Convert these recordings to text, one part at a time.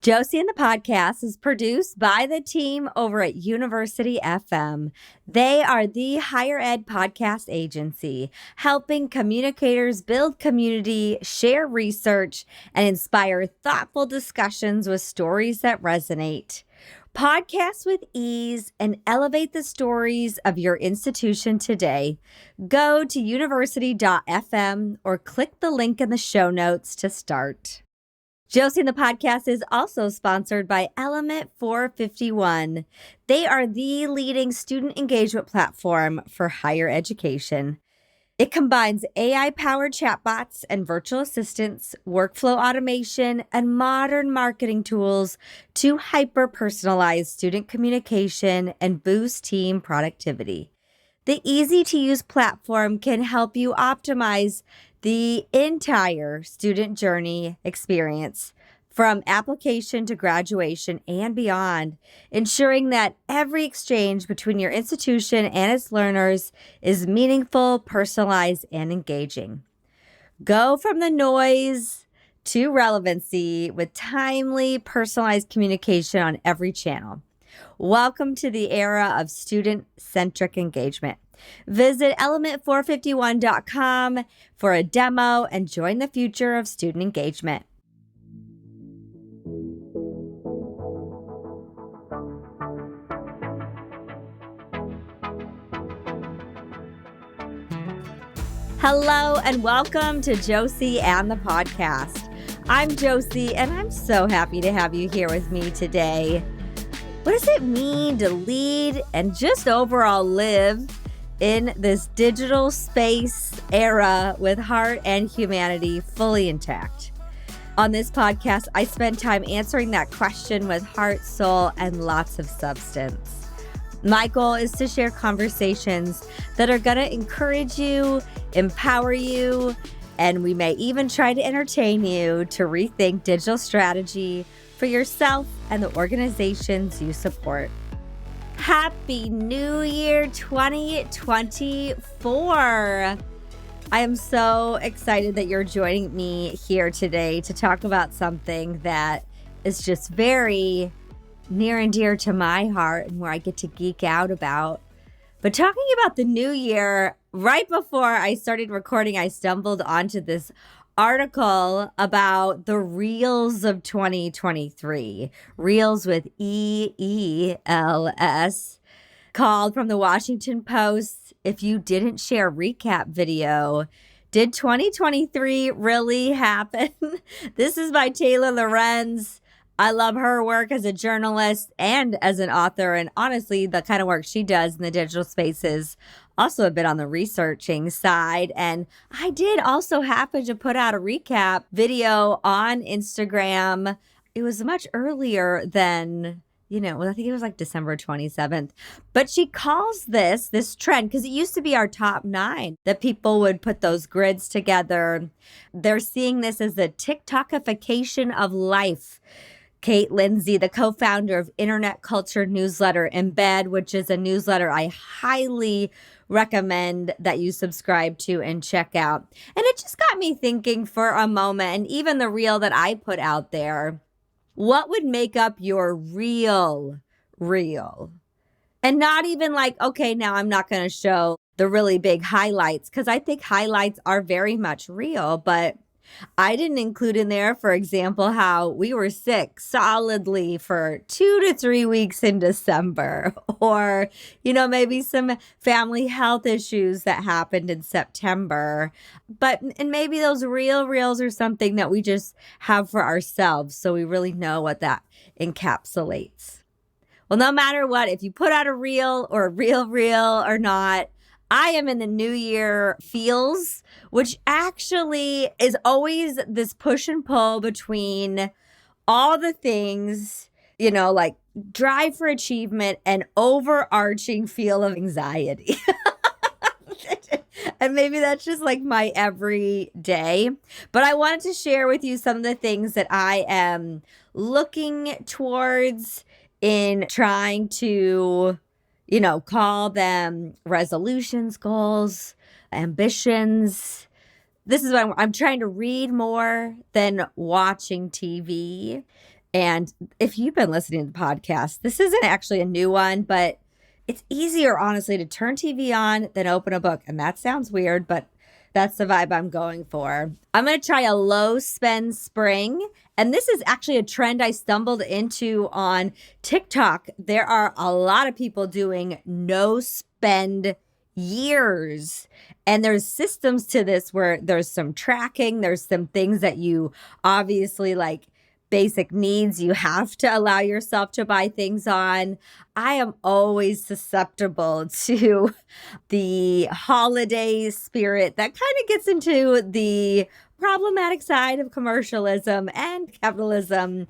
Josie and the Podcast is produced by the team over at University FM. They are the higher ed podcast agency, helping communicators build community, share research, and inspire thoughtful discussions with stories that resonate. Podcast with ease and elevate the stories of your institution today. Go to university.fm or click the link in the show notes to start. Josie and the Podcast is also sponsored by Element 451. They are the leading student engagement platform for higher education. It combines AI-powered chatbots and virtual assistants, workflow automation, and modern marketing tools to hyper-personalize student communication and boost team productivity. The easy-to-use platform can help you optimize the entire student journey experience from application to graduation and beyond, ensuring that every exchange between your institution and its learners is meaningful, personalized, and engaging. Go from the noise to relevancy with timely, personalized communication on every channel. Welcome to the era of student-centric engagement. Visit element451.com for a demo and join the future of student engagement. Hello and welcome to Josie and the Podcast. I'm Josie and I'm so happy to have you here with me today. What does it mean to lead and just overall live in this digital space era with heart and humanity fully intact? On this podcast, I spend time answering that question with heart, soul, and lots of substance. My goal is to share conversations that are going to encourage you, empower you, and we may even try to entertain you to rethink digital strategy for yourself and the organizations you support. Happy New Year 2024. I am so excited that you're joining me here today to talk about something that is just very near and dear to my heart and where I get to geek out about. But talking about the new year, right before I started recording, I stumbled onto this article about the Reels of 2023, Reels with EELS, called from the Washington Post. If you didn't share recap video, did 2023 really happen? This is by Taylor Lorenz. I love her work as a journalist and as an author, and honestly, the kind of work she does in the digital space is also a bit on the researching side. And I did also happen to put out a recap video on Instagram. It was much earlier than, I think it was like December 27th. But she calls this trend, because it used to be our top 9 that people would put those grids together. They're seeing this as the TikTokification of life. Kate Lindsay, the co-founder of internet culture newsletter Embed, which is a newsletter I highly recommend that you subscribe to and check out. And it just got me thinking for a moment, and even the reel that I put out there, what would make up your real reel? And not even like, okay, now I'm not going to show the really big highlights, because I think highlights are very much real, but I didn't include in there, for example, how we were sick solidly for 2 to 3 weeks in December, or, maybe some family health issues that happened in September. And maybe those reels are something that we just have for ourselves, so we really know what that encapsulates. Well, no matter what, if you put out a reel or a reel or not, I am in the new year feels, which actually is always this push and pull between all the things, like drive for achievement and overarching feel of anxiety. And maybe that's just like my everyday. But I wanted to share with you some of the things that I am looking towards in trying to call them resolutions, goals, ambitions. This is what I'm trying to read more than watching TV. And if you've been listening to the podcast, this isn't actually a new one, but it's easier, honestly, to turn TV on than open a book. And that sounds weird, but that's the vibe I'm going for. I'm going to try a low spend spring. And this is actually a trend I stumbled into on TikTok. There are a lot of people doing no spend years. And there's systems to this where there's some tracking, there's some things that you obviously like basic needs you have to allow yourself to buy things on. I am always susceptible to the holiday spirit that kind of gets into the problematic side of commercialism and capitalism.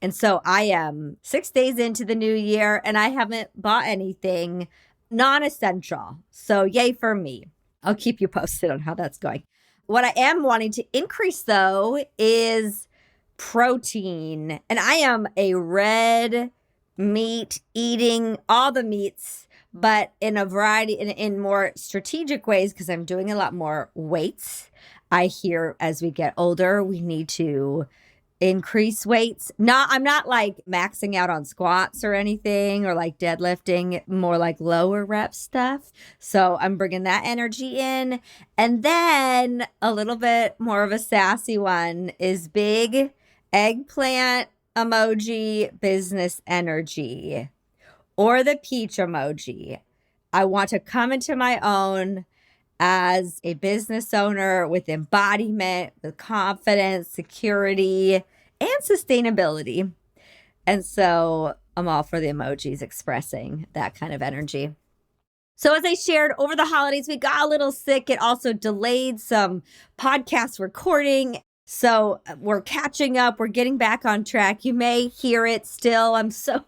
And so I am 6 days into the new year and I haven't bought anything non-essential. So yay for me. I'll keep you posted on how that's going. What I am wanting to increase though is protein. And I am a red meat eating all the meats, but in a variety, in more strategic ways, because I'm doing a lot more weights. I hear as we get older, we need to increase weights. I'm not like maxing out on squats or anything or like deadlifting, more like lower rep stuff. So I'm bringing that energy in. And then a little bit more of a sassy one is big eggplant emoji business energy or the peach emoji. I want to come into my own as a business owner with embodiment, with confidence, security, and sustainability. And so I'm all for the emojis expressing that kind of energy. So as I shared over the holidays, we got a little sick. It also delayed some podcast recording. So we're catching up. We're getting back on track. You may hear it still. I'm so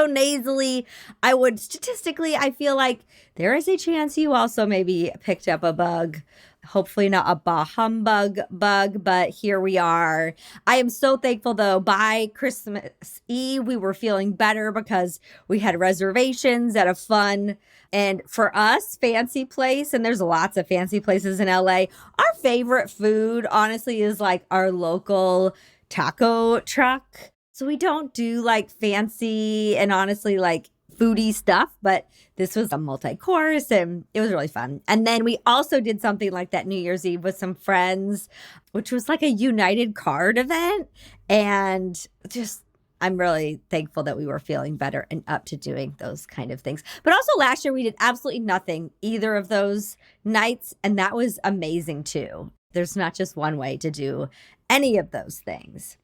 nasally. Statistically, I feel like there is a chance you also maybe picked up a bug. Hopefully not a bah humbug bug, but here we are. I am so thankful though. By Christmas Eve, we were feeling better because we had reservations at a fun and for us, fancy place, and there's lots of fancy places in LA. Our favorite food, honestly, is like our local taco truck. So we don't do like fancy and honestly like foodie stuff, but this was a multi-course and it was really fun. And then we also did something like that New Year's Eve with some friends, which was like a United Card event. And just I'm really thankful that we were feeling better and up to doing those kind of things. But also last year, we did absolutely nothing either of those nights. And that was amazing too. There's not just one way to do any of those things.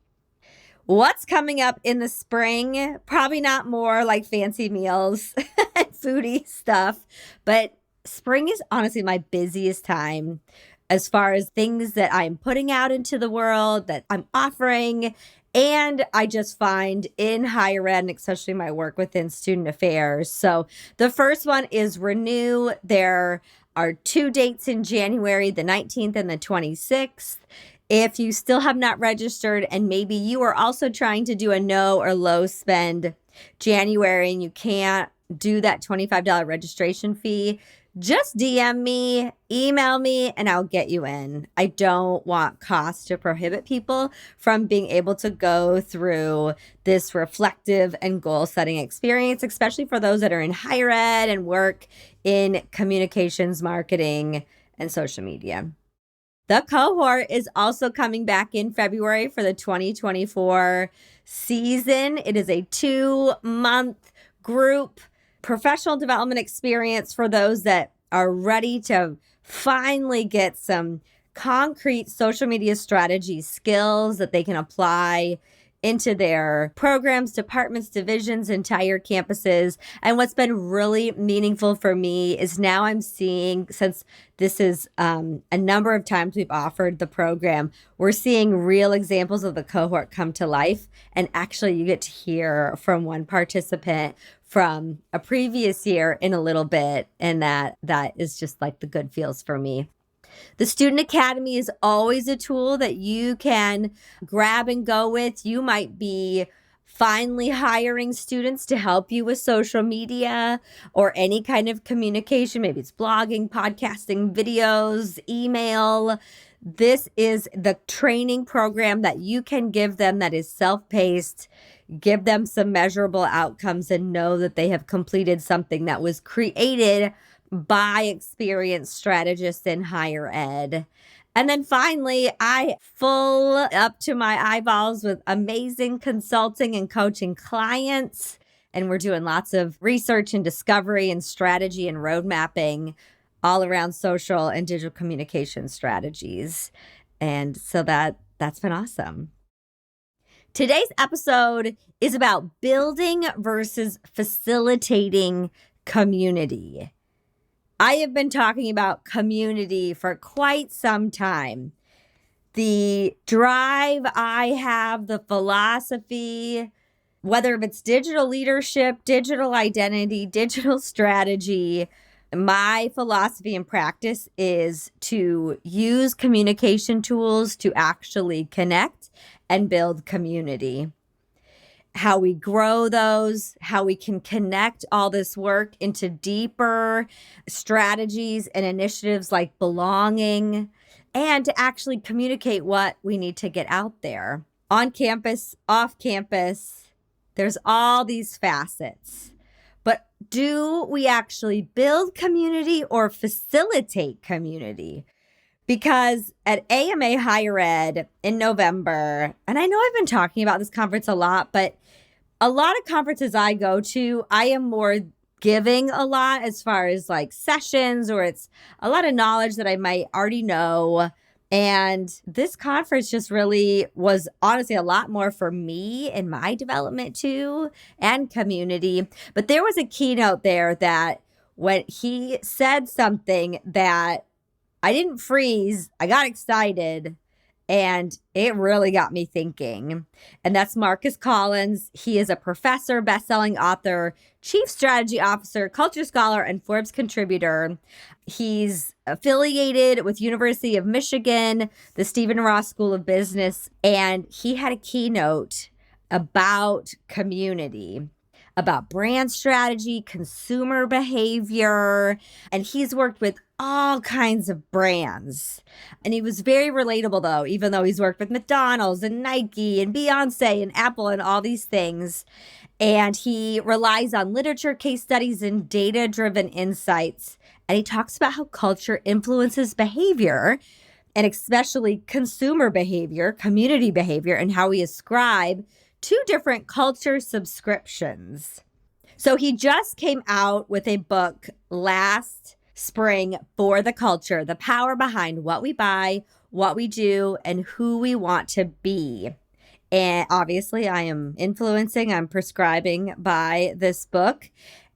What's coming up in the spring? Probably not more like fancy meals and foodie stuff. But spring is honestly my busiest time as far as things that I'm putting out into the world, that I'm offering. And I just find in higher ed, and especially my work within student affairs. So the first one is Renew. There are 2 dates in January, the 19th and the 26th. If you still have not registered and maybe you are also trying to do a no or low spend January and you can't do that $25 registration fee, just DM me, email me, and I'll get you in. I don't want costs to prohibit people from being able to go through this reflective and goal-setting experience, especially for those that are in higher ed and work in communications, marketing, and social media. The cohort is also coming back in February for the 2024 season. It is a 2-month group professional development experience for those that are ready to finally get some concrete social media strategy skills that they can apply into their programs, departments, divisions, entire campuses. And what's been really meaningful for me is now I'm seeing, since this is a number of times we've offered the program, we're seeing real examples of the cohort come to life. And actually you get to hear from one participant from a previous year in a little bit. And that is just like the good feels for me. The Student Academy is always a tool that you can grab and go with. You might be finally hiring students to help you with social media or any kind of communication. Maybe it's blogging, podcasting, videos, email. This is the training program that you can give them that is self-paced, give them some measurable outcomes, and know that they have completed something that was created by experienced strategists in higher ed. And then finally, I full up to my eyeballs with amazing consulting and coaching clients. And we're doing lots of research and discovery and strategy and road mapping all around social and digital communication strategies. And so that's been awesome. Today's episode is about building versus facilitating community. I have been talking about community for quite some time. The drive I have, the philosophy, whether it's digital leadership, digital identity, digital strategy, my philosophy and practice is to use communication tools to actually connect and build community. How we grow those, how we can connect all this work into deeper strategies and initiatives like belonging, and to actually communicate what we need to get out there. On campus, off campus, there's all these facets. But do we actually build community or facilitate community? Because at AMA Higher Ed in November, and I know I've been talking about this conference a lot, but a lot of conferences I go to, I am more giving a lot as far as like sessions, or it's a lot of knowledge that I might already know. And this conference just really was honestly a lot more for me in my development too, and community. But there was a keynote there that when he said something that I didn't freeze, I got excited, and it really got me thinking. And that's Marcus Collins. He is a professor, best-selling author, chief strategy officer, culture scholar, and Forbes contributor. He's affiliated with University of Michigan, the Stephen Ross School of Business, and he had a keynote about community, about brand strategy, consumer behavior, and he's worked with all kinds of brands. And he was very relatable though, even though he's worked with McDonald's and Nike and Beyonce and Apple and all these things. And he relies on literature, case studies, and data-driven insights. And he talks about how culture influences behavior, and especially consumer behavior, community behavior, and how we ascribe two different culture subscriptions. So he just came out with a book last spring for the culture, the power behind what we buy, what we do, and who we want to be. And obviously I am I'm prescribing by this book.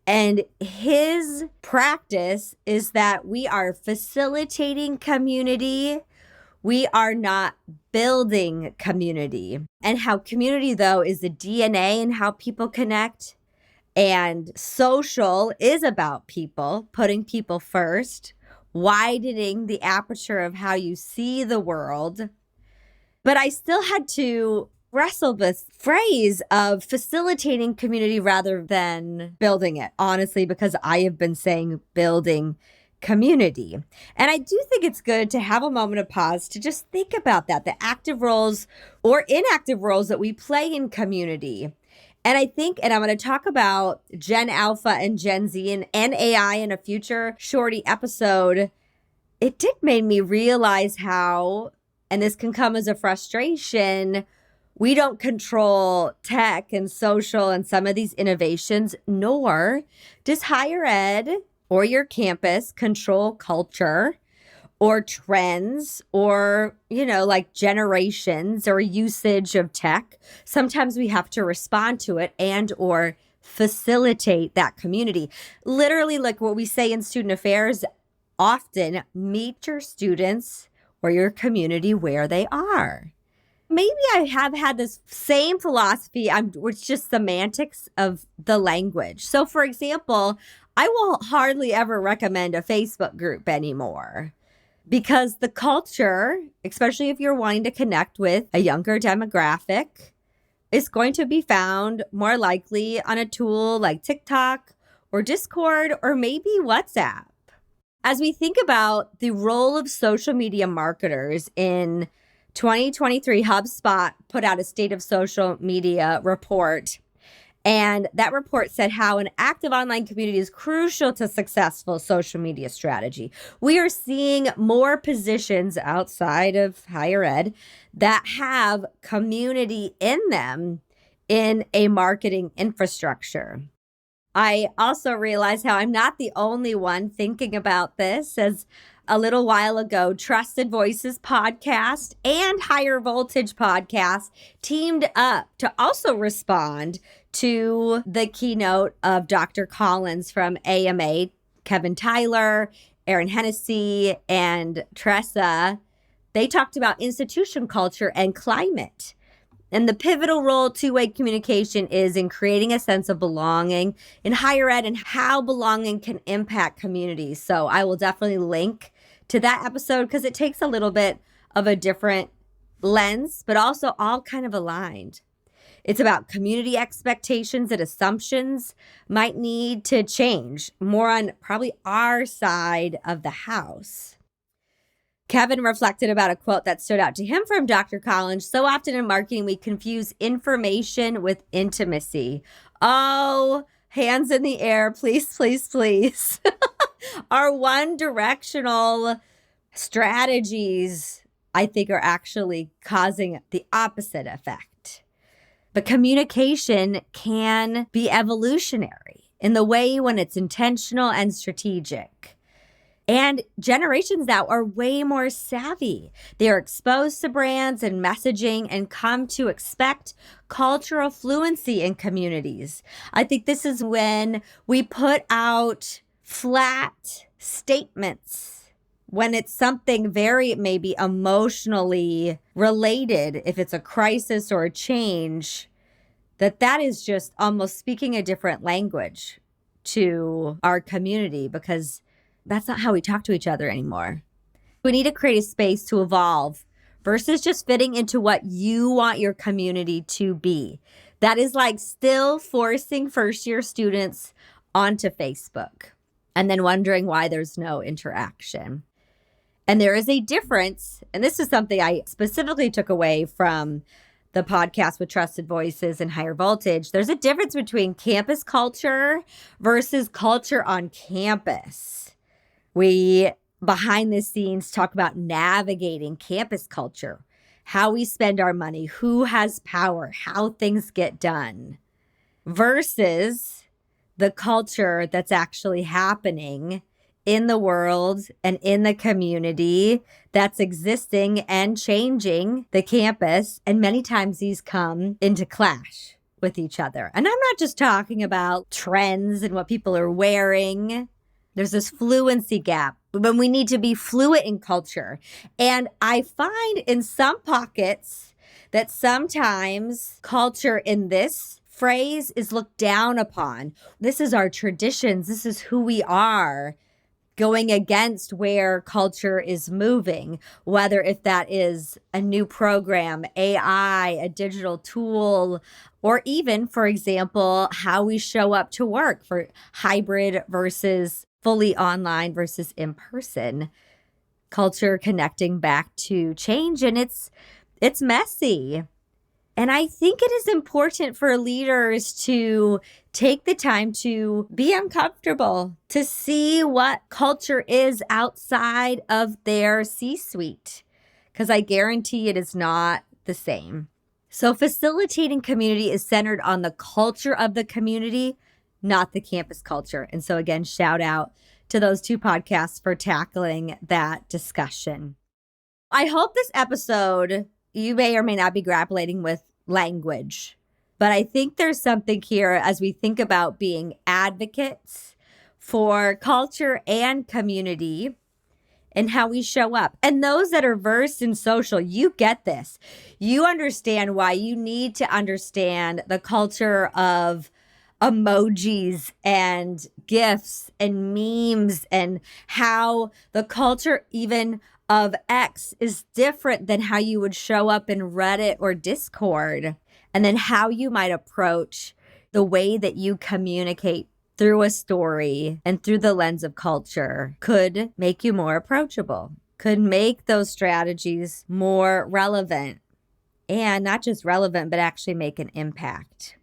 And his practice is that we are facilitating community. We are not building community. And how community, though, is the DNA in how people connect. And social is about people, putting people first, widening the aperture of how you see the world. But I still had to wrestle this phrase of facilitating community rather than building it, honestly, because I have been saying building community. And I do think it's good to have a moment of pause to just think about that, the active roles or inactive roles that we play in community. And I think, and I'm going to talk about Gen Alpha and Gen Z and AI in a future shorty episode, it did make me realize how, and this can come as a frustration, we don't control tech and social and some of these innovations, nor does higher ed or your campus control culture or trends or, like generations or usage of tech. Sometimes we have to respond to it and or facilitate that community. Literally, like what we say in student affairs, often meet your students or your community where they are. Maybe I have had this same philosophy. It's just semantics of the language. So, for example, I will hardly ever recommend a Facebook group anymore because the culture, especially if you're wanting to connect with a younger demographic, is going to be found more likely on a tool like TikTok or Discord or maybe WhatsApp. As we think about the role of social media marketers in 2023, HubSpot put out a state of social media report. And that report said how an active online community is crucial to successful social media strategy. We are seeing more positions outside of higher ed that have community in them in a marketing infrastructure. I also realize how I'm not the only one thinking about this, as a little while ago, Trusted Voices podcast and Higher Voltage podcast teamed up to also respond to the keynote of Dr. Collins from AMA, Kevin Tyler, Aaron Hennessy, and Tressa. They talked about institution culture and climate. And the pivotal role two-way communication is in creating a sense of belonging in higher ed and how belonging can impact communities. So I will definitely link to that episode because it takes a little bit of a different lens, but also all kind of aligned. It's about community expectations and assumptions might need to change more on probably our side of the house. Kevin reflected about a quote that stood out to him from Dr. Collins. So often in marketing, we confuse information with intimacy. Oh, hands in the air, please, please, please. Our one-directional strategies, I think, are actually causing the opposite effect. But communication can be evolutionary in the way when it's intentional and strategic. And generations now are way more savvy. They are exposed to brands and messaging and come to expect cultural fluency in communities. I think this is when we put out flat statements, when it's something very maybe emotionally related, if it's a crisis or a change, that is just almost speaking a different language to our community because that's not how we talk to each other anymore. We need to create a space to evolve versus just fitting into what you want your community to be. That is like still forcing first-year students onto Facebook and then wondering why there's no interaction. And there is a difference, and this is something I specifically took away from the podcast with Trusted Voices and Higher Voltage. There's a difference between campus culture versus culture on campus. We, behind the scenes, talk about navigating campus culture, how we spend our money, who has power, how things get done, versus the culture that's actually happening in the world and in the community that's existing and changing the campus. And many times these come into clash with each other. And I'm not just talking about trends and what people are wearing. There's this fluency gap when we need to be fluent in culture. And I find in some pockets that sometimes culture in this phrase is looked down upon. This is our traditions. This is who we are, going against where culture is moving, whether if that is a new program, AI, a digital tool, or even, for example, how we show up to work for hybrid versus fully online versus in person. Culture connecting back to change, and it's messy. And I think it is important for leaders to take the time to be uncomfortable, to see what culture is outside of their C-suite, because I guarantee it is not the same. So facilitating community is centered on the culture of the community, not the campus culture. And so again, shout out to those two podcasts for tackling that discussion. I hope this episode, you may or may not be grappling with language, but I think there's something here as we think about being advocates for culture and community and how we show up. And those that are versed in social, you get this. You understand why you need to understand the culture of emojis and GIFs and memes and how the culture even of X is different than how you would show up in Reddit or Discord, and then how you might approach the way that you communicate through a story and through the lens of culture could make you more approachable, could make those strategies more relevant, and not just relevant, but actually make an impact.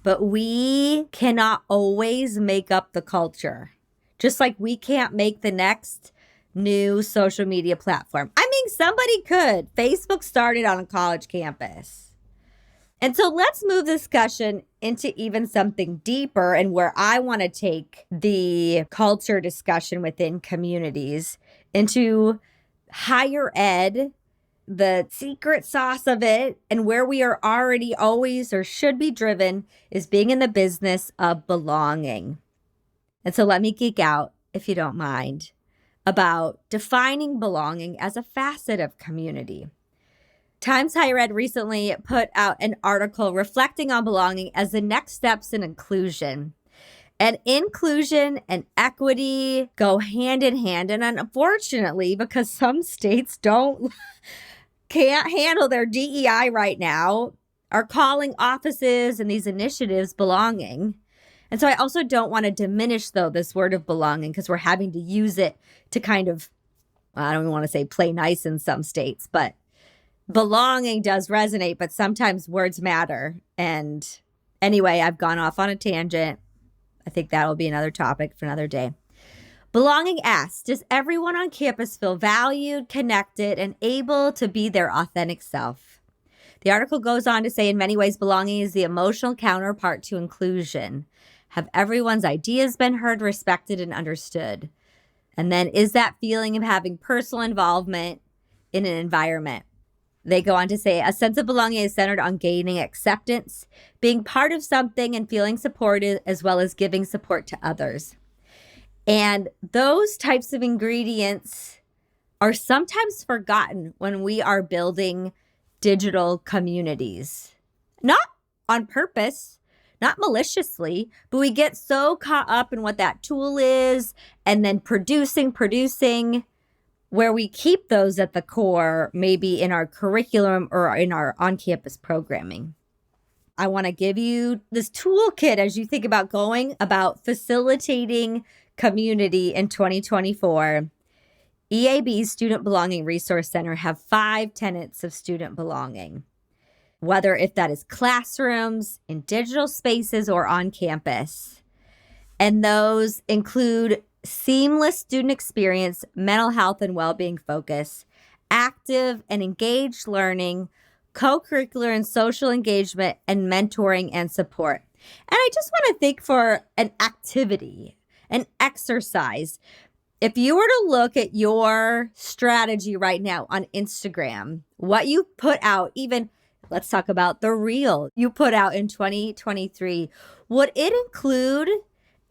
But we cannot always make up the culture, just like we can't make the next new social media platform. I mean, somebody could. Facebook started on a college campus. And so let's move the discussion into even something deeper, and where I want to take the culture discussion within communities into higher ed, the secret sauce of it, and where we are already always or should be driven is being in the business of belonging. And so let me geek out, if you don't mind, about defining belonging as a facet of community. Times Higher Ed recently put out an article reflecting on belonging as the next steps in inclusion. And inclusion and equity go hand in hand. And unfortunately, because some states can't handle their DEI right now, are calling offices and these initiatives belonging. And so I also don't want to diminish, though, this word of belonging, because we're having to use it to kind of, I don't even want to say play nice in some states, but belonging does resonate, but sometimes words matter. And anyway, I've gone off on a tangent. I think that'll be another topic for another day. Belonging asks, does everyone on campus feel valued, connected, and able to be their authentic self? The article goes on to say, in many ways, belonging is the emotional counterpart to inclusion. Have everyone's ideas been heard, respected, and understood? And then, is that feeling of having personal involvement in an environment? They go on to say, a sense of belonging is centered on gaining acceptance, being part of something, and feeling supported, as well as giving support to others. And those types of ingredients are sometimes forgotten when we are building digital communities. Not on purpose, not maliciously, but we get so caught up in what that tool is and then producing, where we keep those at the core, maybe in our curriculum or in our on-campus programming. I want to give you this toolkit as you think about going about facilitating community in 2024. EAB's Student Belonging Resource Center have 5 tenets of student belonging, whether if that is classrooms, in digital spaces, or on campus. And those include seamless student experience, mental health and well-being focus, active and engaged learning, co-curricular and social engagement, and mentoring and support. And I just want to think for an activity, an exercise. If you were to look at your strategy right now on Instagram, what you put out, even let's talk about the reel you put out in 2023, would it include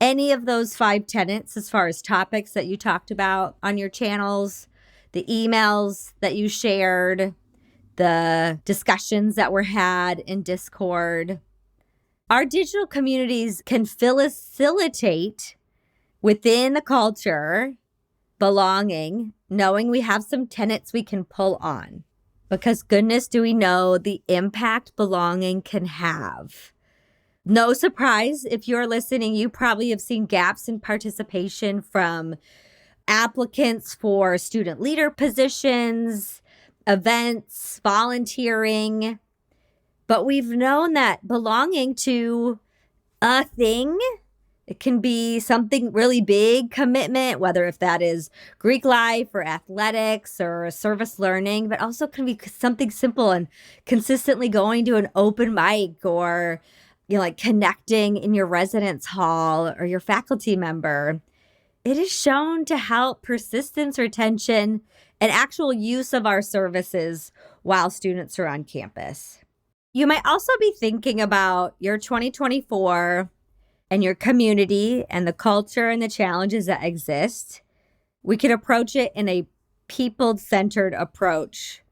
any of those 5 tenets as far as topics that you talked about on your channels, the emails that you shared, the discussions that were had in Discord? Our digital communities can facilitate within the culture belonging, knowing we have some tenets we can pull on. Because goodness, do we know the impact belonging can have. No surprise, if you're listening, you probably have seen gaps in participation from applicants for student leader positions, events, volunteering. But we've known that belonging to a thing, it can be something really big, commitment, whether if that is Greek life or athletics or service learning, but also can be something simple and consistently going to an open mic, or like connecting in your residence hall or your faculty member. It is shown to help persistence, retention, and actual use of our services while students are on campus. You might also be thinking about your 2024 and your community and the culture and the challenges that exist. We can approach it in a people-centered approach.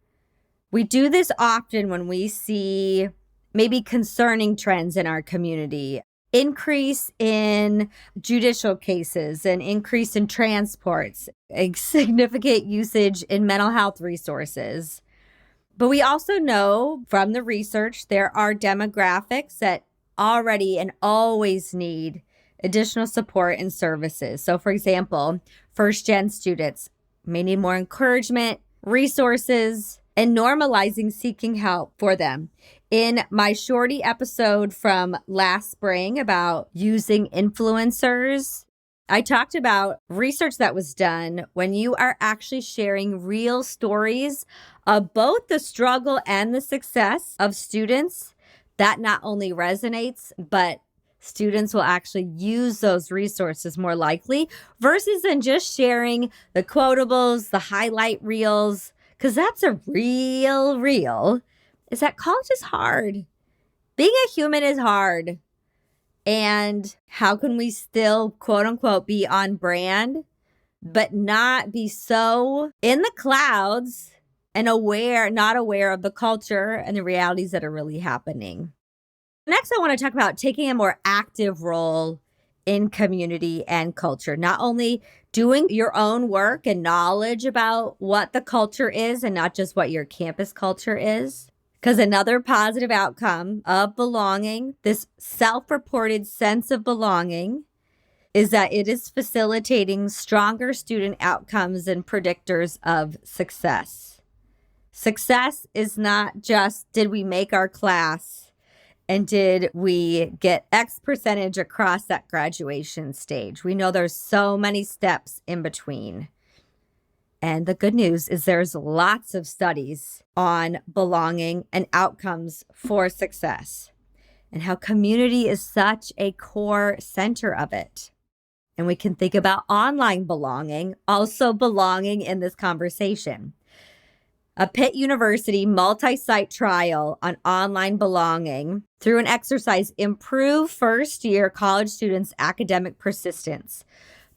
We do this often when we see maybe concerning trends in our community, increase in judicial cases, an increase in transports, a significant usage in mental health resources. But we also know from the research there are demographics that already and always need additional support and services. So for example, first-gen students may need more encouragement, resources, and normalizing seeking help for them. In my shorty episode from last spring about using influencers, I talked about research that was done when you are actually sharing real stories of both the struggle and the success of students. That not only resonates, but students will actually use those resources more likely versus than just sharing the quotables, the highlight reels, because that's a real, is that college is hard. Being a human is hard. And how can we still, quote unquote, be on brand, but not be so in the clouds and not aware of the culture and the realities that are really happening? Next, I want to talk about taking a more active role in community and culture, not only doing your own work and knowledge about what the culture is and not just what your campus culture is. Because another positive outcome of belonging, this self-reported sense of belonging, is that it is facilitating stronger student outcomes and predictors of success. Success is not just, did we make our class and did we get X percentage across that graduation stage? We know there's so many steps in between. And the good news is there's lots of studies on belonging and outcomes for success and how community is such a core center of it. And we can think about online belonging, also belonging in this conversation. A Pitt University multi-site trial on online belonging through an exercise improved first-year college students' academic persistence,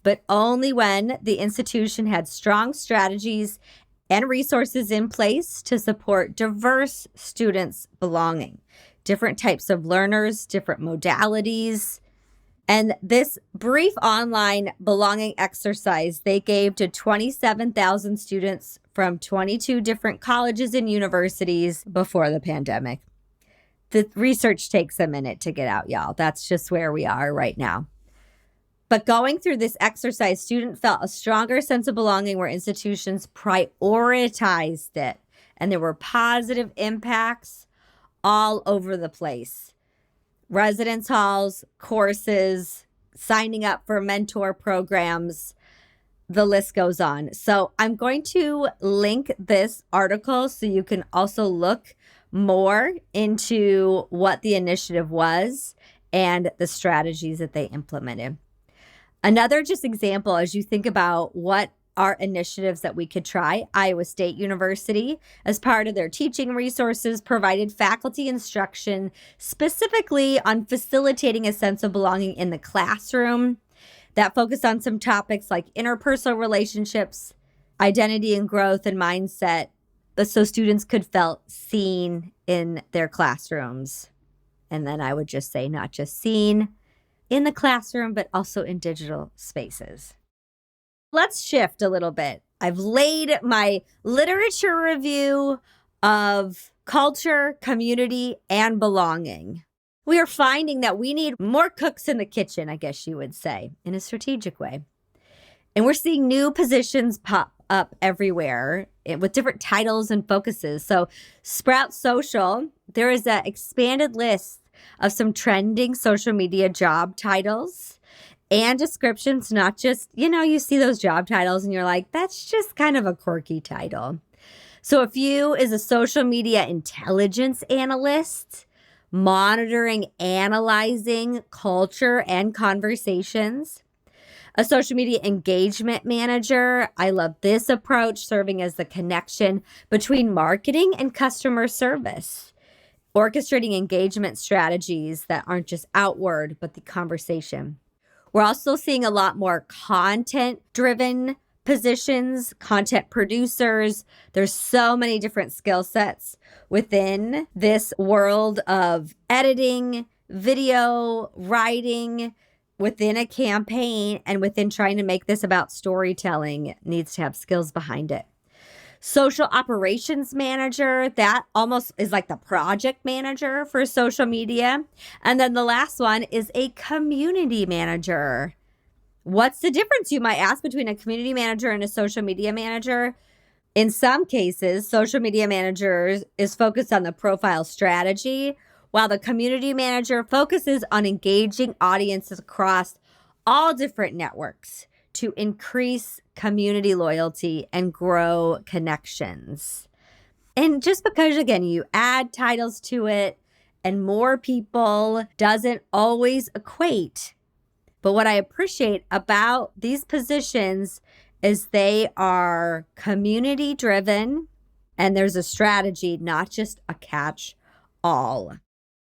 but only when the institution had strong strategies and resources in place to support diverse students' belonging, different types of learners, different modalities. And this brief online belonging exercise they gave to 27,000 students from 22 different colleges and universities before the pandemic. The research takes a minute to get out, y'all. That's just where we are right now. But going through this exercise, students felt a stronger sense of belonging where institutions prioritized it. And there were positive impacts all over the place. Residence halls, courses, signing up for mentor programs, the list goes on. So I'm going to link this article so you can also look more into what the initiative was and the strategies that they implemented. Another just example, as you think about what are initiatives that we could try, Iowa State University, as part of their teaching resources, provided faculty instruction specifically on facilitating a sense of belonging in the classroom that focused on some topics like interpersonal relationships, identity and growth and mindset, so students could feel seen in their classrooms. And then I would just say not just seen in the classroom, but also in digital spaces. Let's shift a little bit. I've laid my literature review of culture, community, and belonging. We are finding that we need more cooks in the kitchen, I guess you would say, in a strategic way. And we're seeing new positions pop up everywhere with different titles and focuses. So Sprout Social, there is an expanded list of some trending social media job titles and descriptions, not just, you see those job titles and you're like, that's just kind of a quirky title. So a few is a social media intelligence analyst, monitoring, analyzing culture and conversations. A social media engagement manager. I love this approach, serving as the connection between marketing and customer service, orchestrating engagement strategies that aren't just outward, but the conversation. We're also seeing a lot more content-driven positions, content producers. There's so many different skill sets within this world of editing, video, writing, within a campaign, and within trying to make this about storytelling, needs to have skills behind it. Social operations manager, that almost is like the project manager for social media. And then the last one is a community manager. What's the difference, you might ask, between a community manager and a social media manager? In some cases, social media manager is focused on the profile strategy, while the community manager focuses on engaging audiences across all different networks to increase community loyalty and grow connections. And just because, again, you add titles to it and more people doesn't always equate. But what I appreciate about these positions is they are community driven and there's a strategy, not just a catch all.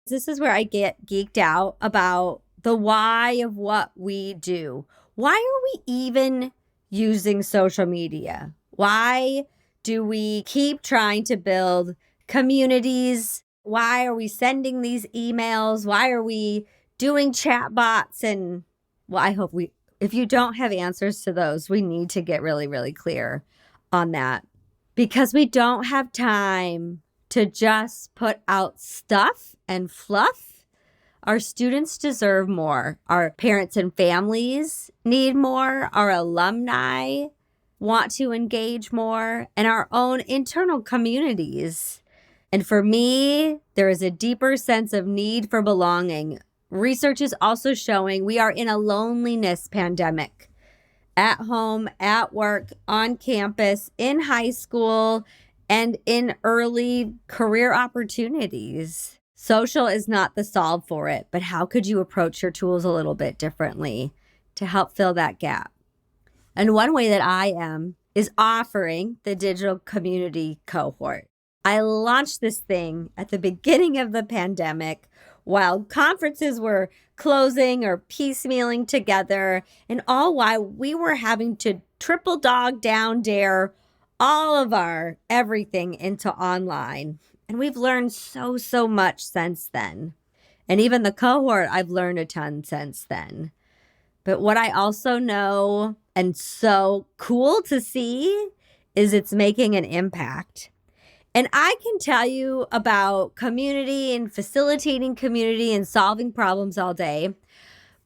This is where I get geeked out about the why of what we do. Why are we even using social media? Why do we keep trying to build communities? Why are we sending these emails? Why are we doing chat bots? And well, I hope if you don't have answers to those, we need to get really, really clear on that, because we don't have time to just put out stuff and fluff. Our students deserve more. Our parents and families need more. Our alumni want to engage more, and our own internal communities. And for me, there is a deeper sense of need for belonging. Research is also showing we are in a loneliness pandemic. At home, at work, on campus, in high school, and in early career opportunities. Social is not the solve for it, but how could you approach your tools a little bit differently to help fill that gap? And one way that I am is offering the digital community cohort. I launched this thing at the beginning of the pandemic while conferences were closing or piecemealing together, and all while we were having to triple dog down dare all of our everything into online. And we've learned so much since then. And even the cohort, I've learned a ton since then. But what I also know, and so cool to see, is it's making an impact. And I can tell you about community and facilitating community and solving problems all day.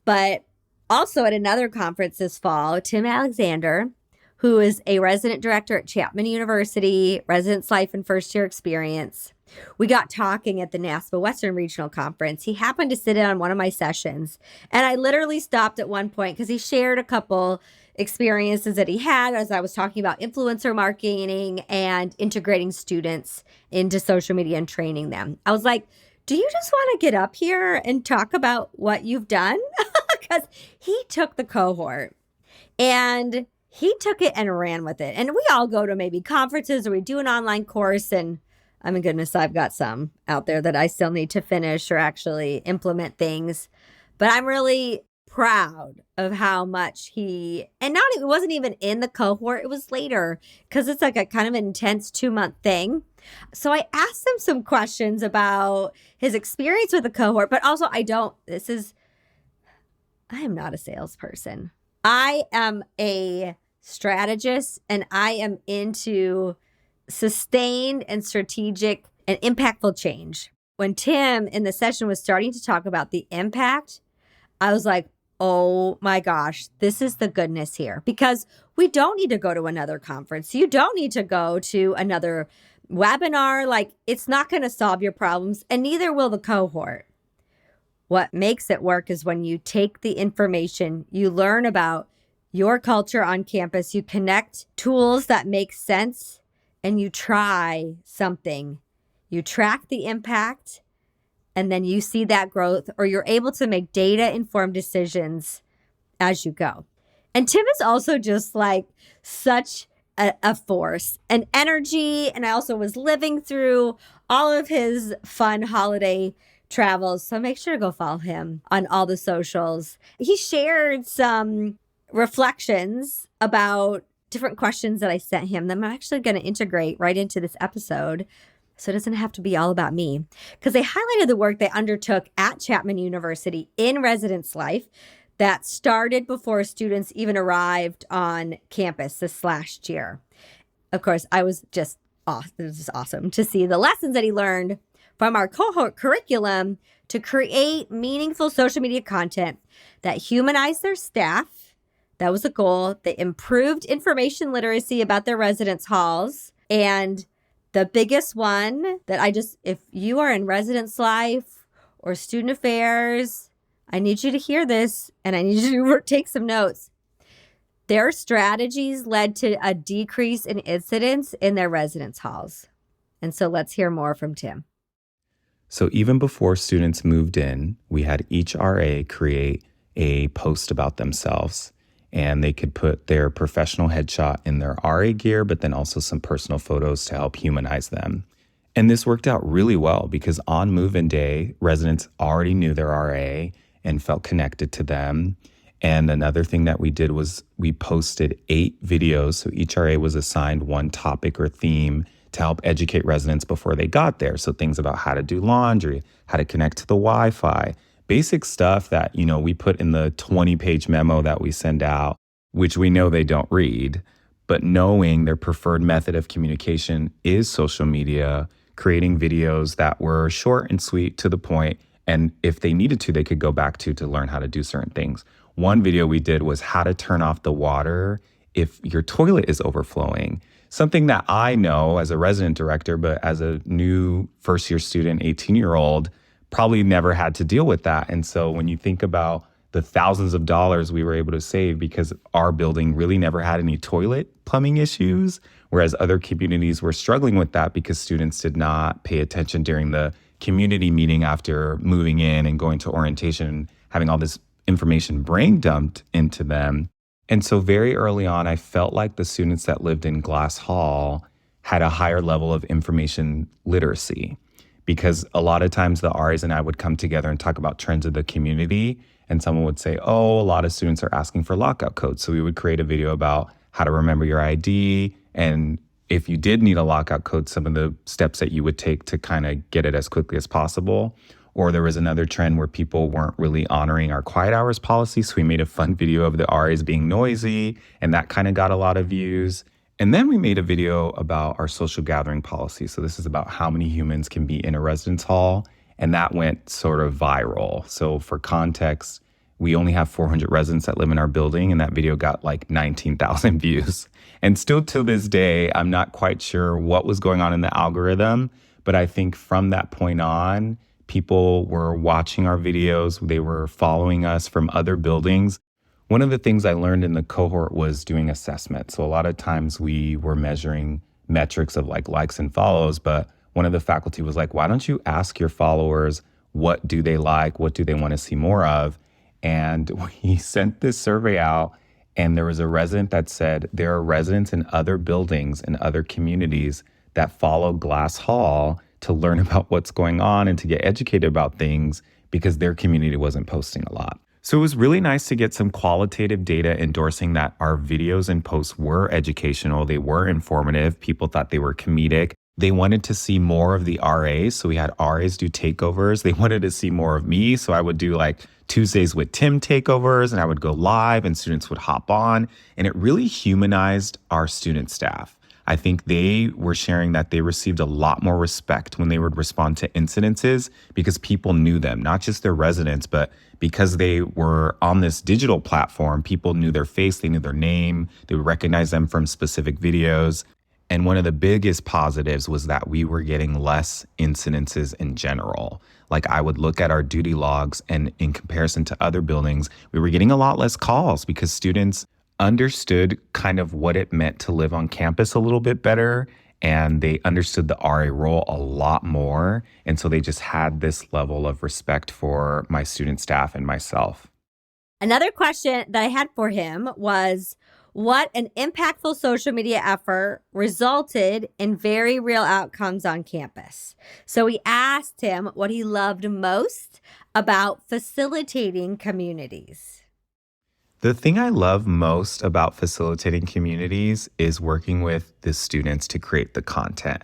But also at another conference this fall, Tim Alexander, who is a resident director at Chapman University, Residence Life and First Year Experience, we got talking at the NASPA Western Regional Conference. He happened to sit in on one of my sessions, and I literally stopped at one point because he shared a couple experiences that he had as I was talking about influencer marketing and integrating students into social media and training them. I was like, do you just want to get up here and talk about what you've done? Because he took the cohort and he took it and ran with it. And we all go to maybe conferences or we do an online course, and I mean, goodness, I've got some out there that I still need to finish or actually implement things. But I'm really proud of how much it wasn't even in the cohort, it was later, because it's like a kind of intense 2-month thing. So I asked him some questions about his experience with the cohort, but also I am not a salesperson. I am a strategist, and I am into sustained and strategic and impactful change. When Tim in the session was starting to talk about the impact, I was like, oh my gosh, this is the goodness here, because we don't need to go to another conference. You don't need to go to another webinar. Like, it's not going to solve your problems, and neither will the cohort. What makes it work is when you take the information, you learn about your culture on campus, you connect tools that make sense, and you try something. You track the impact, and then you see that growth, or you're able to make data-informed decisions as you go. And Tim is also just like such a force and energy. And I also was living through all of his fun holiday travels. So make sure to go follow him on all the socials. He shared some reflections about different questions that I sent him that I'm actually going to integrate right into this episode, so it doesn't have to be all about me, because they highlighted the work they undertook at Chapman University in residence life that started before students even arrived on campus this last year. Of course, I was just awesome. It was just awesome to see the lessons that he learned from our cohort curriculum to create meaningful social media content that humanized their staff. That was the goal. They improved information literacy about their residence halls. And the biggest one that if you are in residence life or student affairs, I need you to hear this and I need you to take some notes. Their strategies led to a decrease in incidents in their residence halls. And so let's hear more from Tim. So even before students moved in, we had each RA create a post about themselves, and they could put their professional headshot in their RA gear, but then also some personal photos to help humanize them. And this worked out really well because on move-in day, residents already knew their RA and felt connected to them. And another thing that we did was we posted 8 videos. So each RA was assigned one topic or theme to help educate residents before they got there. So things about how to do laundry, how to connect to the Wi-Fi, basic stuff that, we put in the 20-page memo that we send out, which we know they don't read. But knowing their preferred method of communication is social media, creating videos that were short and sweet to the point, and if they needed to, they could go back to learn how to do certain things. One video we did was how to turn off the water if your toilet is overflowing. Something that I know as a resident director, but as a new first-year student, 18-year-old, probably never had to deal with that. And so when you think about the thousands of dollars we were able to save because our building really never had any toilet plumbing issues, whereas other communities were struggling with that because students did not pay attention during the community meeting after moving in and going to orientation and having all this information brain dumped into them. And so very early on, I felt like the students that lived in Glass Hall had a higher level of information literacy, because a lot of times the RAs and I would come together and talk about trends of the community, and someone would say, oh, a lot of students are asking for lockout codes. So we would create a video about how to remember your ID, and if you did need a lockout code, some of the steps that you would take to kind of get it as quickly as possible. Or there was another trend where people weren't really honoring our quiet hours policy. So we made a fun video of the RAs being noisy, and that kind of got a lot of views. And then we made a video about our social gathering policy. So this is about how many humans can be in a residence hall. And that went sort of viral. So for context, we only have 400 residents that live in our building, and that video got like 19,000 views. And still to this day, I'm not quite sure what was going on in the algorithm, but I think from that point on, people were watching our videos. They were following us from other buildings. One of the things I learned in the cohort was doing assessment. So a lot of times we were measuring metrics of likes and follows, but one of the faculty was like, why don't you ask your followers, what do they like? What do they want to see more of? And we sent this survey out, and there was a resident that said there are residents in other buildings and other communities that follow Glass Hall to learn about what's going on and to get educated about things because their community wasn't posting a lot. So it was really nice to get some qualitative data endorsing that our videos and posts were educational, they were informative, people thought they were comedic. They wanted to see more of the RAs, so we had RAs do takeovers. They wanted to see more of me, so I would do like Tuesdays with Tim takeovers, and I would go live and students would hop on, and it really humanized our student staff. I think they were sharing that they received a lot more respect when they would respond to incidences because people knew them, not just their residents, but because they were on this digital platform, people knew their face, they knew their name, they would recognize them from specific videos. And one of the biggest positives was that we were getting less incidences in general. Like I would look at our duty logs, and in comparison to other buildings, we were getting a lot less calls because students understood kind of what it meant to live on campus a little bit better, and they understood the RA role a lot more. And so they just had this level of respect for my student staff and myself. Another question that I had for him was, what an impactful social media effort resulted in very real outcomes on campus. So we asked him what he loved most about facilitating communities. The thing I love most about facilitating communities is working with the students to create the content.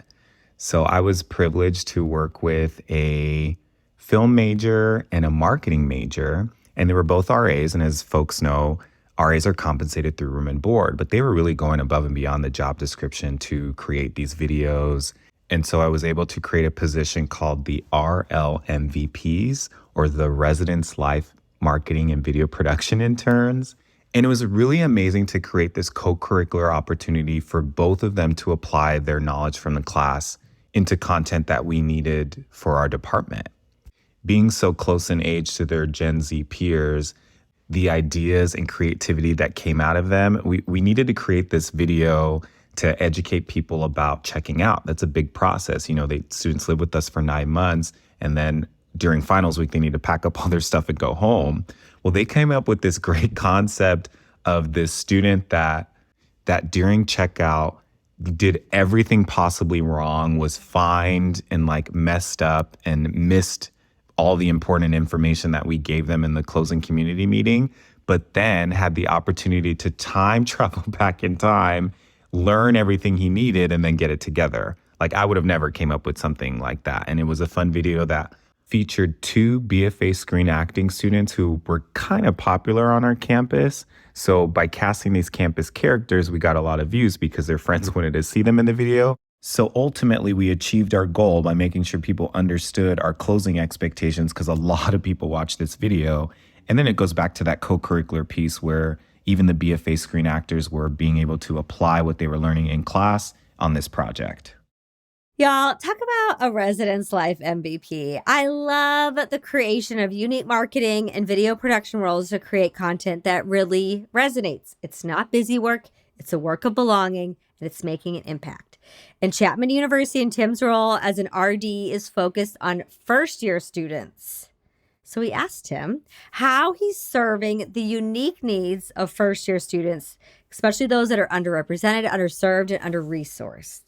So I was privileged to work with a film major and a marketing major, and they were both RAs. And as folks know, RAs are compensated through room and board, but they were really going above and beyond the job description to create these videos. And so I was able to create a position called the RLMVPs, or the Residence Life Marketing and Video Production Interns. And it was really amazing to create this co-curricular opportunity for both of them to apply their knowledge from the class into content that we needed for our department. Being so close in age to their Gen Z peers, the ideas and creativity that came out of them, we needed to create this video to educate people about checking out. That's a big process. Students live with us for 9 months, and then during finals week, they need to pack up all their stuff and go home. Well, they came up with this great concept of this student that during checkout did everything possibly wrong, was fined and messed up and missed all the important information that we gave them in the closing community meeting, but then had the opportunity to time travel back in time, learn everything he needed, and then get it together. I would have never came up with something like that. And it was a fun video that featured 2 BFA screen acting students who were kind of popular on our campus. So by casting these campus characters, we got a lot of views because their friends wanted to see them in the video. So ultimately, we achieved our goal by making sure people understood our closing expectations, because a lot of people watched this video. And then it goes back to that co-curricular piece where even the BFA screen actors were being able to apply what they were learning in class on this project. Y'all, talk about a Residence Life MVP. I love the creation of unique marketing and video production roles to create content that really resonates. It's not busy work, it's a work of belonging, and it's making an impact. And Chapman University and Tim's role as an RD is focused on first-year students. So we asked him how he's serving the unique needs of first-year students, especially those that are underrepresented, underserved, and under-resourced.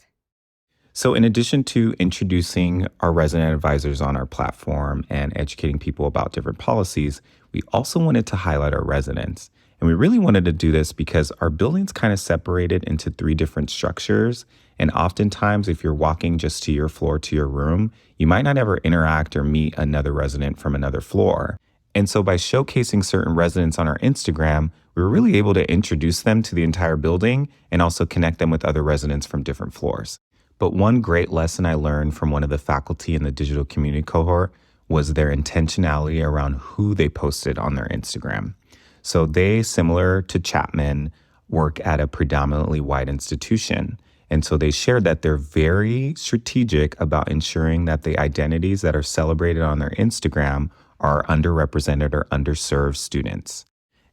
So in addition to introducing our resident advisors on our platform and educating people about different policies, we also wanted to highlight our residents. And we really wanted to do this because our building's kind of separated into 3 different structures. And oftentimes, if you're walking just to your floor, to your room, you might not ever interact or meet another resident from another floor. And so by showcasing certain residents on our Instagram, we were really able to introduce them to the entire building and also connect them with other residents from different floors. But one great lesson I learned from one of the faculty in the digital community cohort was their intentionality around who they posted on their Instagram. So they, similar to Chapman, work at a predominantly white institution. And so they shared that they're very strategic about ensuring that the identities that are celebrated on their Instagram are underrepresented or underserved students.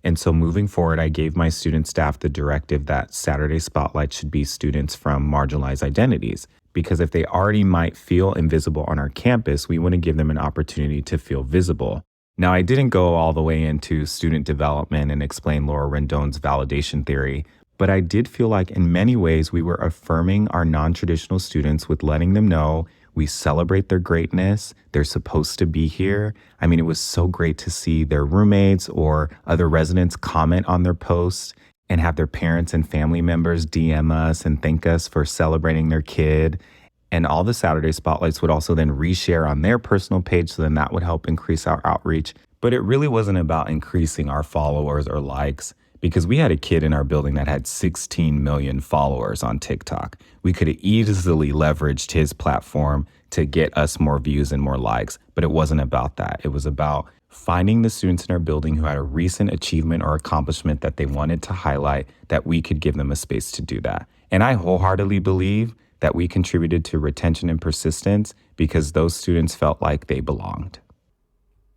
And so moving forward, I gave my student staff the directive that Saturday Spotlight should be students from marginalized identities, because if they already might feel invisible on our campus, we want to give them an opportunity to feel visible. Now, I didn't go all the way into student development and explain Laura Rendon's validation theory, but I did feel like in many ways we were affirming our non-traditional students with letting them know we celebrate their greatness. They're supposed to be here. I mean, it was so great to see their roommates or other residents comment on their posts and have their parents and family members DM us and thank us for celebrating their kid. And all the Saturday Spotlights would also then reshare on their personal page, so then that would help increase our outreach. But it really wasn't about increasing our followers or likes, because we had a kid in our building that had 16 million followers on TikTok. We could have easily leveraged his platform to get us more views and more likes, but it wasn't about that. It was about finding the students in our building who had a recent achievement or accomplishment that they wanted to highlight, that we could give them a space to do that. And I wholeheartedly believe that we contributed to retention and persistence because those students felt like they belonged.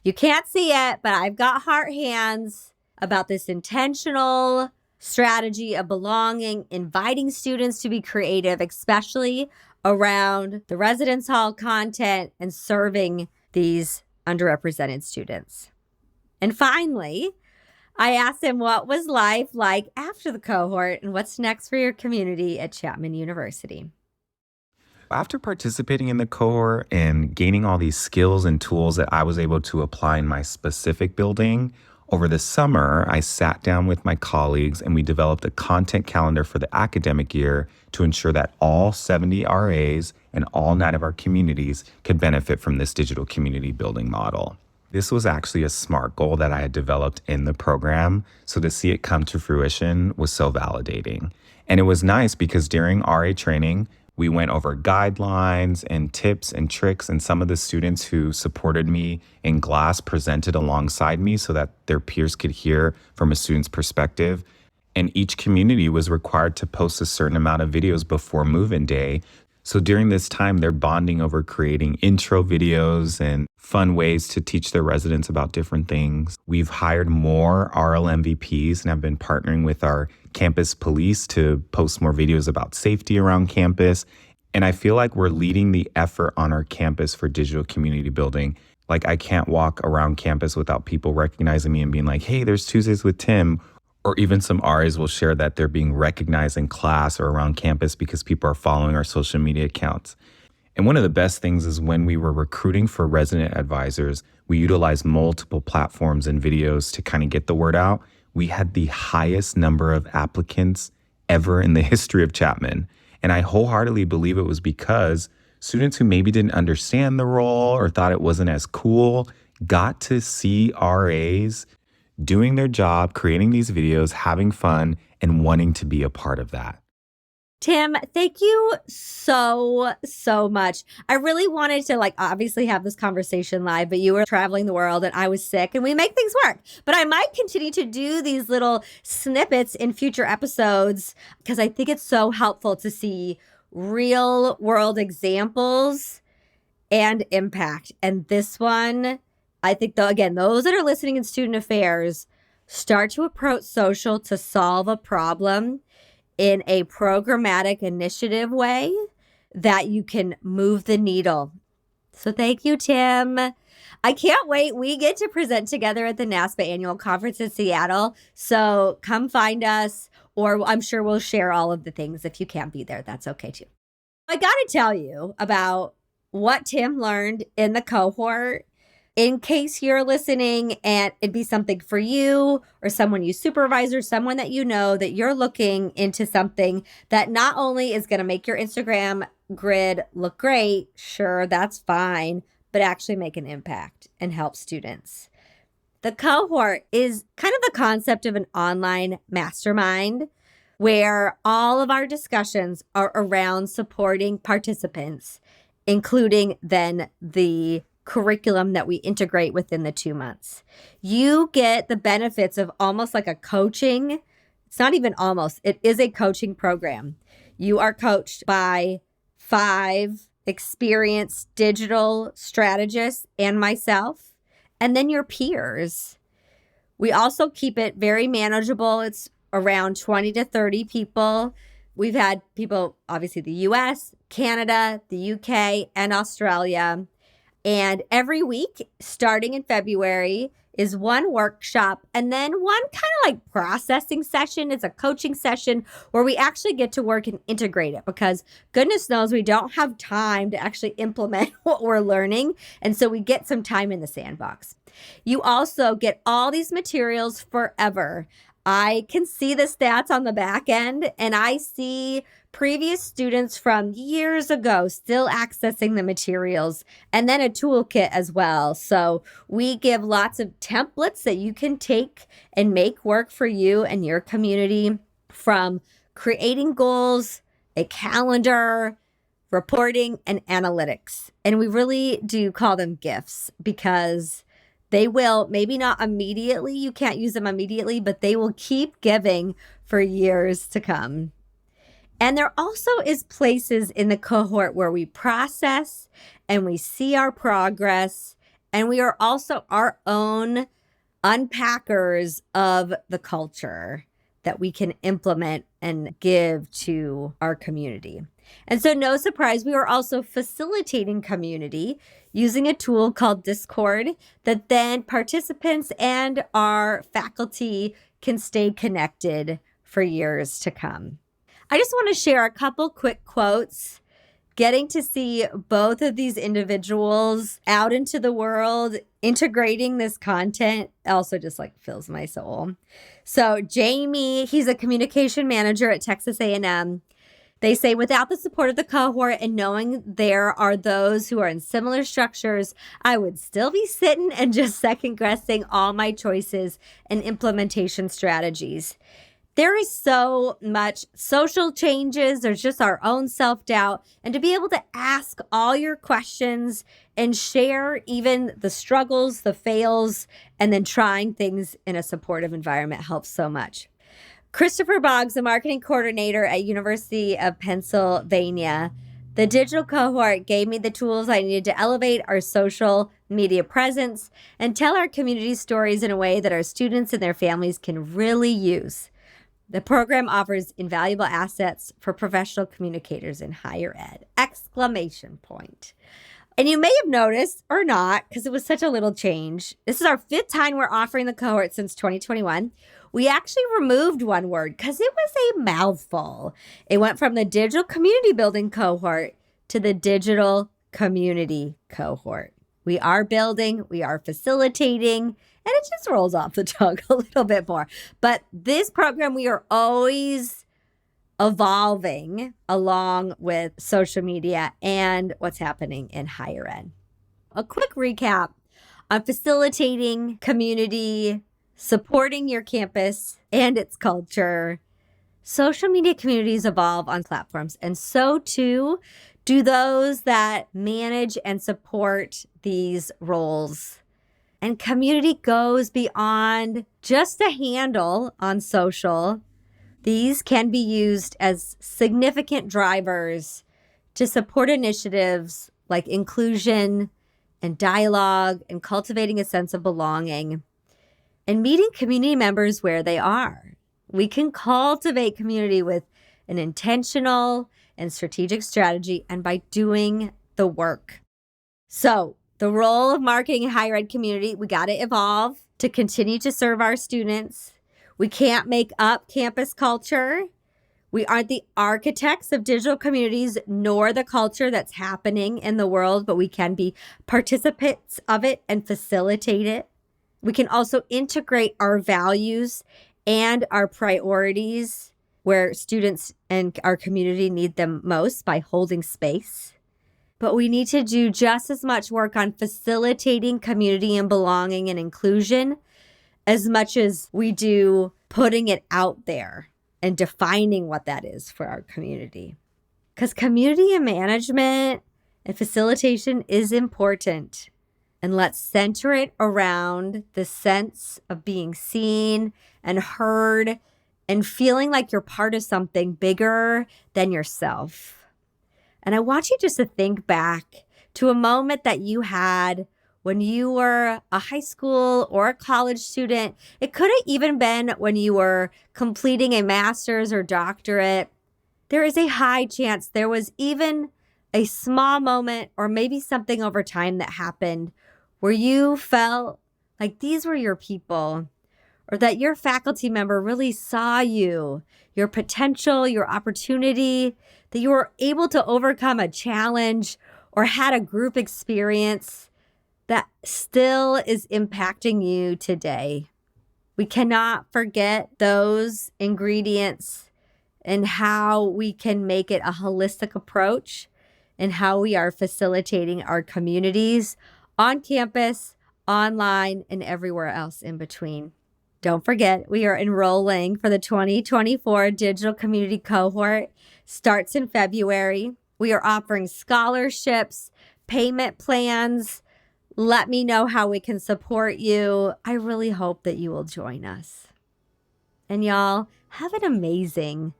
You can't see it, but I've got heart hands about this intentional strategy of belonging, inviting students to be creative, especially around the residence hall content and serving these underrepresented students. And finally, I asked him what was life like after the cohort and what's next for your community at Chapman University. After participating in the cohort and gaining all these skills and tools that I was able to apply in my specific building, over the summer, I sat down with my colleagues and we developed a content calendar for the academic year to ensure that all 70 RAs and all 9 of our communities could benefit from this digital community building model. This was actually a SMART goal that I had developed in the program. So to see it come to fruition was so validating. And it was nice because during RA training, we went over guidelines and tips and tricks, and some of the students who supported me in class presented alongside me so that their peers could hear from a student's perspective. And each community was required to post a certain amount of videos before move-in day. So during this time, they're bonding over creating intro videos and fun ways to teach their residents about different things. We've hired more RL MVPs and have been partnering with our campus police to post more videos about safety around campus. And I feel like we're leading the effort on our campus for digital community building. Like, I can't walk around campus without people recognizing me and being like, hey, there's Tuesdays with Tim. Or even some RAs will share that they're being recognized in class or around campus because people are following our social media accounts. And one of the best things is when we were recruiting for resident advisors, we utilized multiple platforms and videos to kind of get the word out. We had the highest number of applicants ever in the history of Chapman. And I wholeheartedly believe it was because students who maybe didn't understand the role or thought it wasn't as cool got to see RAs doing their job, creating these videos, having fun, and wanting to be a part of that. Tim, thank you so much. I really wanted to obviously have this conversation live, but you were traveling the world and I was sick and we make things work. But I might continue to do these little snippets in future episodes because I think it's so helpful to see real world examples and impact. And this one, I think, though, again, those that are listening in student affairs, start to approach social to solve a problem in a programmatic initiative way that you can move the needle. So thank you, Tim. I can't wait. We get to present together at the NASPA annual conference in Seattle. So come find us, or I'm sure we'll share all of the things. If you can't be there, that's okay too. I got to tell you about what Tim learned in the cohort in case you're listening and it'd be something for you or someone you supervise or someone that you know that you're looking into something that not only is going to make your Instagram grid look great, sure, that's fine, but actually make an impact and help students. The cohort is kind of the concept of an online mastermind where all of our discussions are around supporting participants, including then the curriculum that we integrate within the 2 months. You get the benefits of almost like a coaching. It's not even almost, it is a coaching program. You are coached by 5 experienced digital strategists and myself, and then your peers. We also keep it very manageable. It's around 20 to 30 people. We've had people, obviously the US, Canada, the UK, and Australia. And every week, starting in February, is one workshop and then one kind of like processing session. It's a coaching session where we actually get to work and integrate it because goodness knows we don't have time to actually implement what we're learning. And so we get some time in the sandbox. You also get all these materials forever. I can see the stats on the back end and I see previous students from years ago still accessing the materials and then a toolkit as well. So we give lots of templates that you can take and make work for you and your community, from creating goals, a calendar, reporting, and analytics. And we really do call them gifts because they will, maybe not immediately, you can't use them immediately, but they will keep giving for years to come. And there also is places in the cohort where we process and we see our progress. And we are also our own unpackers of the culture that we can implement and give to our community. And so no surprise, we are also facilitating community using a tool called Discord that then participants and our faculty can stay connected for years to come. I just want to share a couple quick quotes. Getting to see both of these individuals out into the world, integrating this content also just fills my soul. So Jamie, he's a communication manager at Texas A&M. They say, without the support of the cohort and knowing there are those who are in similar structures, I would still be sitting and just second guessing all my choices and implementation strategies. There is so much social changes. There's just our own self-doubt. And to be able to ask all your questions and share even the struggles, the fails, and then trying things in a supportive environment helps so much. Christopher Boggs, the marketing coordinator at University of Pennsylvania, the digital cohort gave me the tools I needed to elevate our social media presence and tell our community stories in a way that our students and their families can really use. The program offers invaluable assets for professional communicators in higher ed! Exclamation point. And you may have noticed, or not, because it was such a little change. This is our 5th time we're offering the cohort since 2021. We actually removed one word because it was a mouthful. It went from the digital community building cohort to the digital community cohort. We are building, we are facilitating, and it just rolls off the tongue a little bit more. But this program, we are always evolving along with social media and what's happening in higher ed. A quick recap on facilitating community, supporting your campus and its culture. Social media communities evolve on platforms, and so too do those that manage and support these roles. And community goes beyond just a handle on social. These can be used as significant drivers to support initiatives like inclusion and dialogue and cultivating a sense of belonging and meeting community members where they are. We can cultivate community with an intentional and strategic strategy and by doing the work. So the role of marketing in higher ed community, we got to evolve to continue to serve our students. We can't make up campus culture. We aren't the architects of digital communities nor the culture that's happening in the world, but we can be participants of it and facilitate it. We can also integrate our values and our priorities where students and our community need them most by holding space. But we need to do just as much work on facilitating community and belonging and inclusion as much as we do putting it out there and defining what that is for our community. Because community and management and facilitation is important. And let's center it around the sense of being seen and heard and feeling like you're part of something bigger than yourself. And I want you just to think back to a moment that you had when you were a high school or a college student. It could have even been when you were completing a master's or doctorate. There is a high chance there was even a small moment or maybe something over time that happened where you felt like these were your people, or that your faculty member really saw you, your potential, your opportunity, that you were able to overcome a challenge or had a group experience that still is impacting you today. We cannot forget those ingredients and how we can make it a holistic approach and how we are facilitating our communities on campus, online, and everywhere else in between. Don't forget, we are enrolling for the 2024 Digital Community Cohort. Starts in February. We are offering scholarships, payment plans. Let me know how we can support you. I really hope that you will join us. And y'all, have an amazing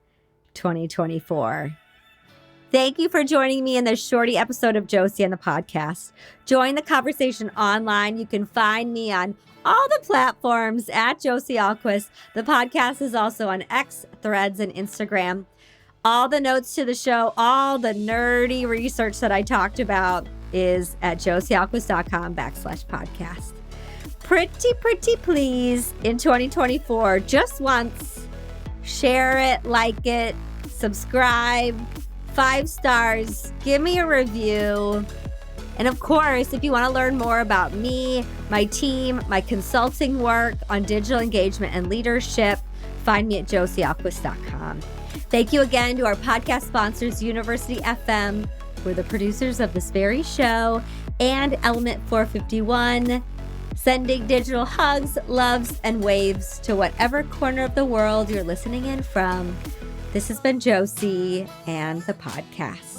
2024. Thank you for joining me in this shorty episode of Josie and the podcast. Join the conversation online. You can find me on all the platforms at Josie Alquist. The podcast is also on X, Threads, and Instagram. All the notes to the show, all the nerdy research that I talked about is at josiealquist.com/podcast. Pretty please in 2024, just once, share it, like it, subscribe, 5 stars, give me a review. And of course, if you want to learn more about me, my team, my consulting work on digital engagement and leadership, find me at josiealquist.com. Thank you again to our podcast sponsors, University FM, who are the producers of this very show, and Element 451, sending digital hugs, loves, and waves to whatever corner of the world you're listening in from. This has been Josie and the podcast.